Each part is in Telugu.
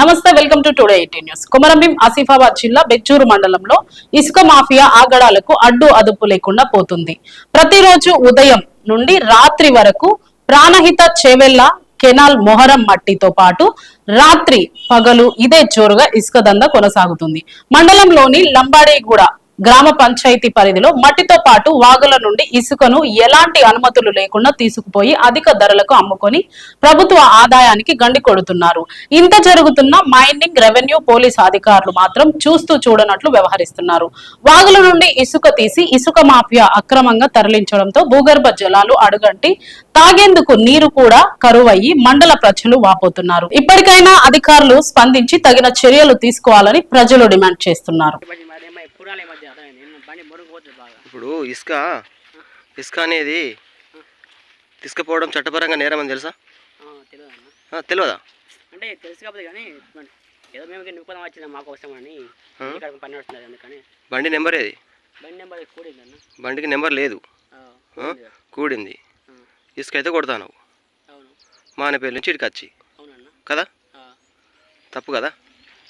నమస్తే, welcome to today 18 news. Komaram Bheem Asifabad జిల్లా బెజ్జూరు మండలంలో ఇసుక మాఫియా ఆగడాలకు అదుపు లేకుండా పోతుంది. ప్రతిరోజు ఉదయం నుండి రాత్రి వరకు ప్రాణహిత చేవెళ్ల కెనాల్ మొహరం మట్టితో పాటు రాత్రి పగలు ఇదే జోరుగా ఇసుక దందా కొనసాగుతుంది. మండలంలోని లంబాడిగూడ గ్రామ పంచాయతీ పరిధిలో మట్టితో పాటు వాగుల నుండి ఇసుకను ఎలాంటి అనుమతులు లేకుండా తీసుకుపోయి అధిక ధరలకు అమ్ముకొని ప్రభుత్వ ఆదాయానికి గండి కొడుతున్నారు. ఇంత జరుగుతున్న మైనింగ్, రెవెన్యూ, పోలీస్ అధికారులు మాత్రం చూస్తూ చూడనట్లు వ్యవహరిస్తున్నారు. వాగుల నుండి ఇసుక తీసి ఇసుక మాఫియా అక్రమంగా తరలించడంతో భూగర్భ జలాలు అడుగంటి తాగేందుకు నీరు కూడా కరువయ్యి మండల ప్రజలు వాపోతున్నారు. ఇప్పటికైనా అధికారులు స్పందించి తగిన చర్యలు తీసుకోవాలని ప్రజలు డిమాండ్ చేస్తున్నారు. ఇప్పుడు ఇసుక అనేది తీసుకుపోవడం చట్టపరంగా నేరం అని తెలుసా? తెలియదా? అంటే తెలుసు కాబట్టి కానీ ఏదో మేము నిపుణం వచ్చింది మాకు వస్తామని ఇక్కడ పని నడుస్తుంది. అందుకని బండి నెంబర్ ఏది? బండి నెంబర్ కూడింది అన్న. బండికి నెంబర్ లేదు, కూడింది. ఇసుక అయితే కొడతాను మానేపల్లి నుంచి ఇక్కడికి వచ్చి కదా, తప్పు కదా?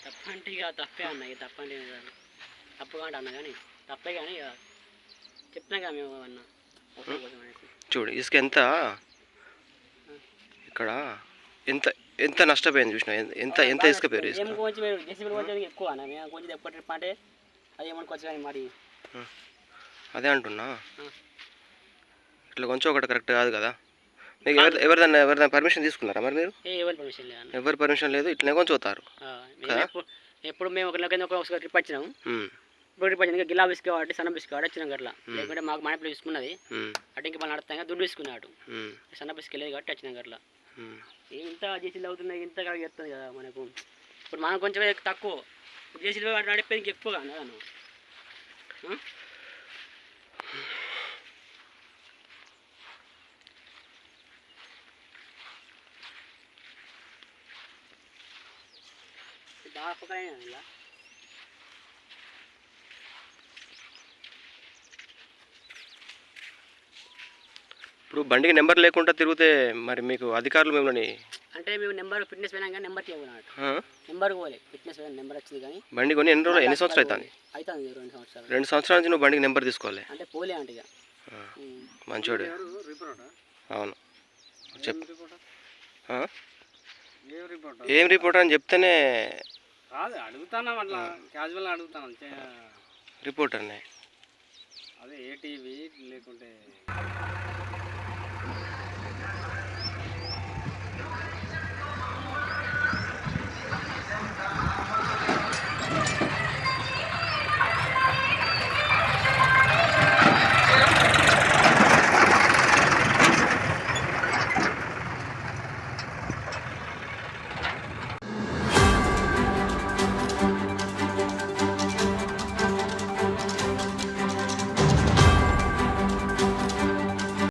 తప్పు అంటే ఇక తప్పే అన్న, ఇక తప్పు అంటే తప్పు కాంట అన్న, కానీ తప్పే కానీ ఇక చెప్తున్నాగా మేము అన్న. చూడు ఇసుక ఎంత ఇక్కడ ఎంత ఎంత నష్టపోయింది చూసినా, ఎంత ఎంత ఇసుక పేరు కొంచెం ఎక్కువ అన్న, మేము కొంచెం ఎక్కువ ట్రిప్ అంటే అది ఏమన్నా కొంచెం మరి అదే అంటున్నా. ఇట్లా కొంచెం ఒకటి కరెక్ట్ కాదు కదా. మీకు ఎవరిదైనా పర్మిషన్ తీసుకున్నారా మరి మీరు? ఎవరి పర్మిషన్ లేదు, ఇట్లనే కొంచెం పోతారు. ఎప్పుడు మేము ఒక ట్రిప్ వచ్చినాము, ఇప్పుడు ట్రిప్ వచ్చింది గిలా బిస్కి కాబట్టి సన్న బిస్కి కాబట్టి వచ్చినాం అట్లా. లేకుంటే మాకు మనపిల్ల తీసుకున్నది అటు ఇంకా మనం నడుస్తాం దుడ్డు తీసుకున్నాడు, సన్న బిస్కి లేదు కాబట్టి వచ్చినాం అట్లా. ఇంత జేసీలు అవుతున్నాయి, ఇంత చెప్తుంది కదా మనకు. ఇప్పుడు మనం కొంచెం తక్కువ జేసీలు నడిపేది ఇంకెక్కువ కదా. ఇప్పుడు బండికి నెంబర్ లేకుండా తిరిగితే మరి మీకు అధికారులు మిమ్మల్ని అంటే మేము నెంబర్ ఫిట్నెస్ పోయినా కానీ నెంబర్ ఇవ్వనమాట. నెంబర్ పోలే, ఫిట్నెస్ పోయిన నెంబర్ వచ్చింది కానీ బండి కొని ఎన్ని సంవత్సరాలు అవుతుంది? 2 సంవత్సరాలు. 2 సంవత్సరాల నుంచి నువ్వు బండికి నెంబర్ తీసుకోవాలి అంటే పోలే అంటే ఇక మంచోడు. అవును చెప్పు, ఏం రిపోర్ట్ అని చెప్తేనే అడుగుతాను, అట్లా క్యాజువల్ అడుగుతాను రిపోర్టర్నే. అదే ఏటీవీ లేకుంటే